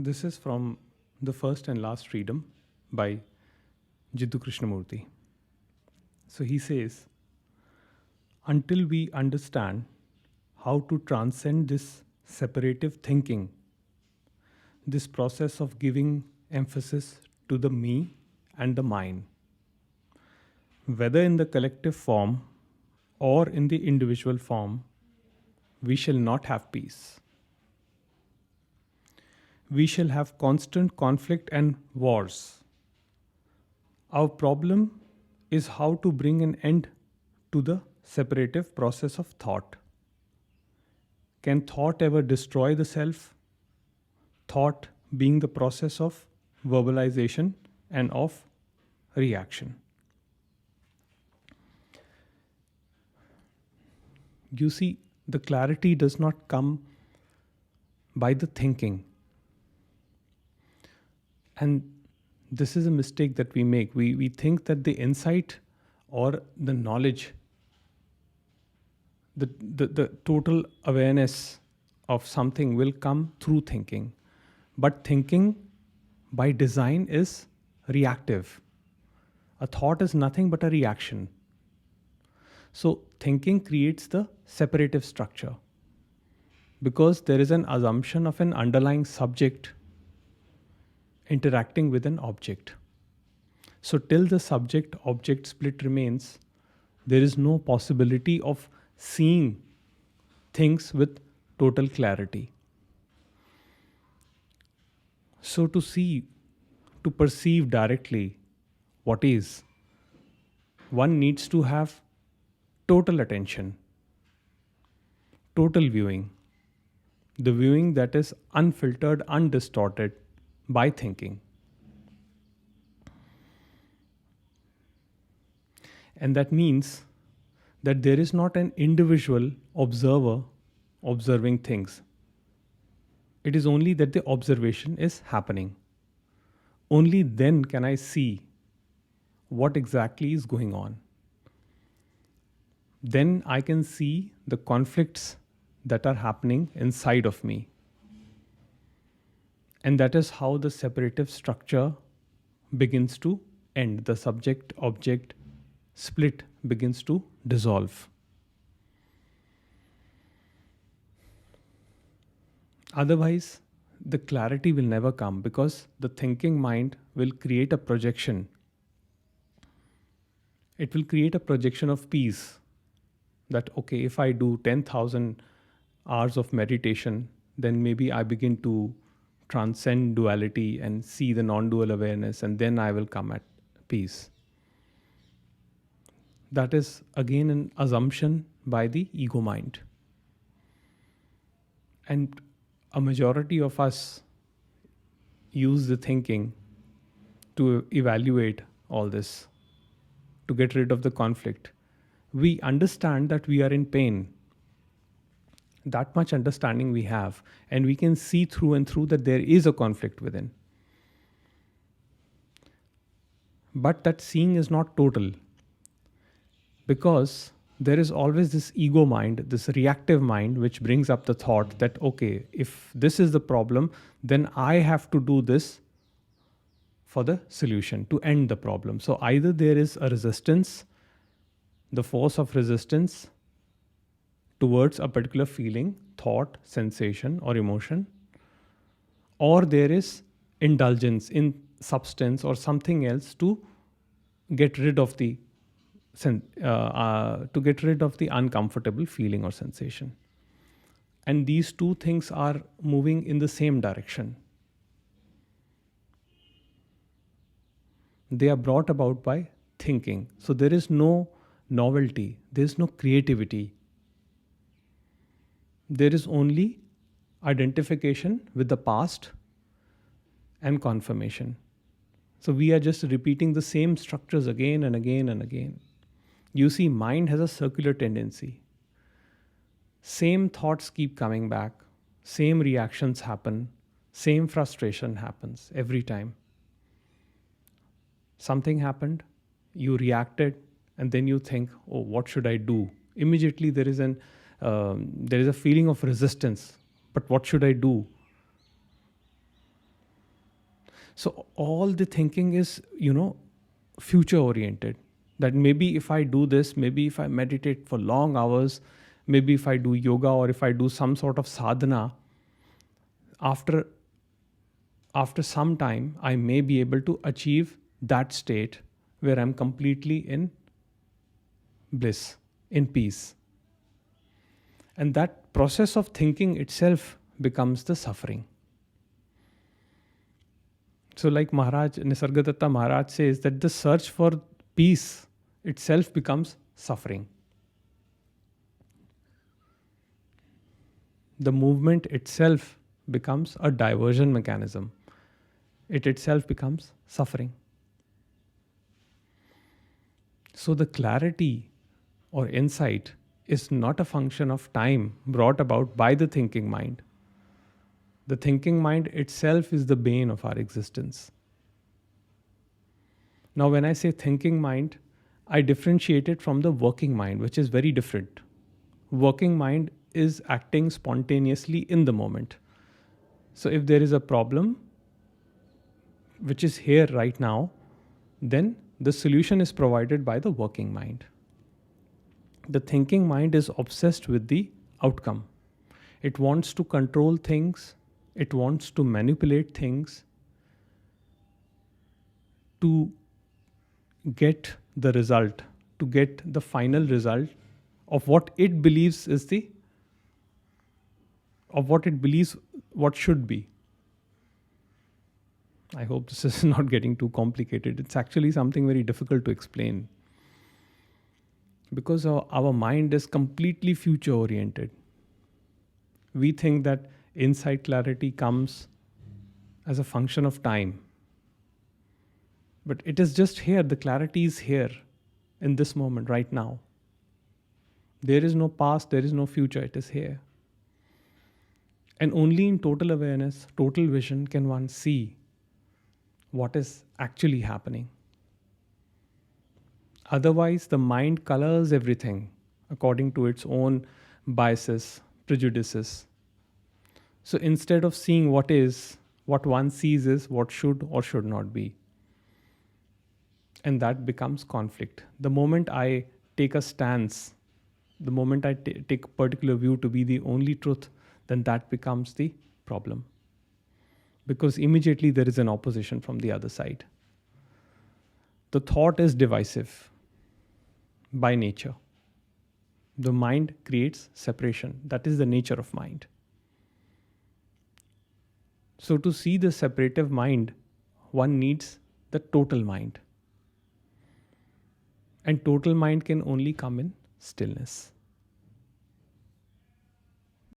This is from The First and Last Freedom by Jiddu Krishnamurti. So he says, until we understand how to transcend this separative thinking, this process of giving emphasis to the me and the mine, whether in the collective form or in the individual form, we shall not have peace. We shall have constant conflict and wars. Our problem is how to bring an end to the separative process of thought. Can thought ever destroy the self? Thought being the process of verbalization and of reaction. You see, the clarity does not come by the thinking. And this is a mistake that we make. We think that the insight or the knowledge, the total awareness of something will come through thinking. But thinking by design is reactive. A thought is nothing but a reaction. So thinking creates the separative structure because there is an assumption of an underlying subject interacting with an object. So till the subject-object split remains, there is no possibility of seeing things with total clarity. So to see, to perceive directly what is, one needs to have total attention, total viewing, the viewing that is unfiltered, undistorted by thinking. And that means that there is not an individual observer observing things. It is only that the observation is happening. Only then can I see what exactly is going on. Then I can see the conflicts that are happening inside of me. And that is how the separative structure begins to end. The subject-object split begins to dissolve. Otherwise, the clarity will never come because the thinking mind will create a projection. It will create a projection of peace. That, okay, if I do 10,000 hours of meditation, then maybe I begin to transcend duality and see the non-dual awareness, and then I will come at peace. That is again an assumption by the ego mind. And a majority of us use the thinking to evaluate all this, to get rid of the conflict. We understand that we are in pain. That much understanding we have, and we can see through and through that there is a conflict within. But that seeing is not total, because there is always this ego mind, this reactive mind, which brings up the thought that, okay, if this is the problem, then I have to do this for the solution, to end the problem. So either there is a resistance, the force of resistance towards a particular feeling, thought, sensation, or emotion, or there is indulgence in substance or something else to get rid of the uncomfortable feeling or sensation. And these two things are moving in the same direction. They are brought about by thinking. So there is no novelty, there is no creativity. There is only identification with the past and confirmation. So we are just repeating the same structures again and again and again. You see, mind has a circular tendency. Same thoughts keep coming back, same reactions happen, same frustration happens every time. Something happened, you reacted, and then you think, oh, what should I do? Immediately there is a feeling of resistance. But what should I do? So all the thinking is, future oriented. That maybe if I do this, maybe if I meditate for long hours, maybe if I do yoga or if I do some sort of sadhana, after some time, I may be able to achieve that state where I'm completely in bliss, in peace. And that process of thinking itself becomes the suffering. So, like Nisargadatta Maharaj says, that the search for peace itself becomes suffering. The movement itself becomes a diversion mechanism. It itself becomes suffering. So, the clarity or insight is not a function of time brought about by the thinking mind. The thinking mind itself is the bane of our existence. Now, when I say thinking mind, I differentiate it from the working mind, which is very different. Working mind is acting spontaneously in the moment. So, if there is a problem which is here right now, then the solution is provided by the working mind. The thinking mind is obsessed with the outcome. It wants to control things, it wants to manipulate things to get the result, to get the final result of what it believes what should be. I hope this is not getting too complicated. It's actually something very difficult to explain because our mind is completely future oriented. We think that insight clarity comes as a function of time. But it is just here. The clarity is here in this moment, right now. There is no past, there is no future. It is here. And only in total awareness, total vision can one see what is actually happening. Otherwise, the mind colors everything according to its own biases, prejudices. So instead of seeing what is, what one sees is what should or should not be. And that becomes conflict. The moment I take a stance, the moment I take a particular view to be the only truth, then that becomes the problem. Because immediately there is an opposition from the other side. The thought is divisive by nature. The mind creates separation. That is the nature of mind. So to see the separative mind, one needs the total mind. And total mind can only come in stillness.